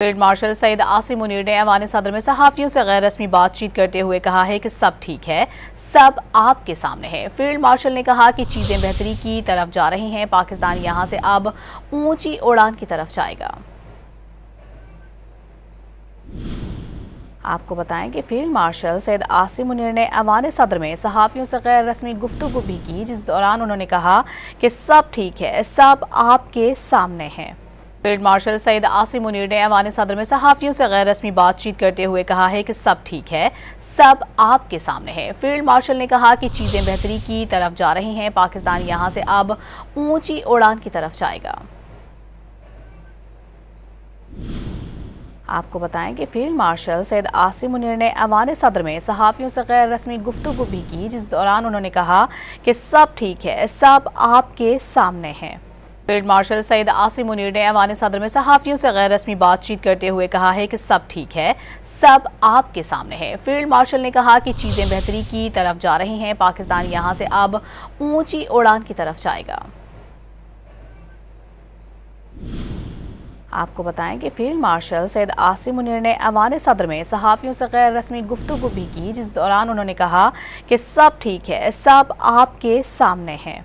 Field marshal Saeed Asim Munir ने ऐवान सदर में सहाफ़ियों से गैर रस्मी बातचीत करते हुए कहा है कि सब ठीक है, सब आपके सामने है। फील्ड मार्शल ने कहा कि चीज़ें बेहतरी की तरफ जा रही हैं, पाकिस्तान यहां से अब ऊंची उड़ान की तरफ जाएगा। आपको बताएं कि फील्ड मार्शल सईद आसिम मुनीर ने ऐवान सदर में सहाफ़ियों से गैर रस्मी गुफ्तगू भी की, जिस दौरान उन्होंने कहा कि सब ठीक है, सब आपके सामने है। फील्ड मार्शल सईद आसिम मुनीर ने ऐवान सदर में सहाफ़ियों से गैर रस्मी बातचीत करते हुए कहा है कि सब ठीक है, सब आपके सामने है। फील्ड मार्शल ने कहा कि चीज़ें बेहतरी की तरफ जा रही हैं, पाकिस्तान यहां से अब ऊंची उड़ान की तरफ जाएगा। आपको बताएं कि फील्ड मार्शल सईद आसिम मुनीर ने ऐवान सदर में सहाफ़ियों से गैर रस्मी गुफ्तगू भी की, जिस दौरान उन्होंने कहा कि सब ठीक है, सब आपके सामने है। फील्ड मार्शल सईद आसिम मुनीर ने ऐवान सदर में सहाफ़ियों से गैर रस्मी बातचीत करते हुए कहा है कि सब ठीक है, सब आपके सामने है। फील्ड मार्शल ने कहा कि चीज़ें बेहतरी की तरफ जा रही हैं, पाकिस्तान यहां से अब ऊंची उड़ान की तरफ जाएगा। आपको बताएं कि फील्ड मार्शल सईद आसिम मुनीर ने ऐवान सदर में सहाफ़ियों से गैर रस्मी गुफ्तगू भी की, जिस दौरान उन्होंने कहा कि सब ठीक है, सब आपके सामने है।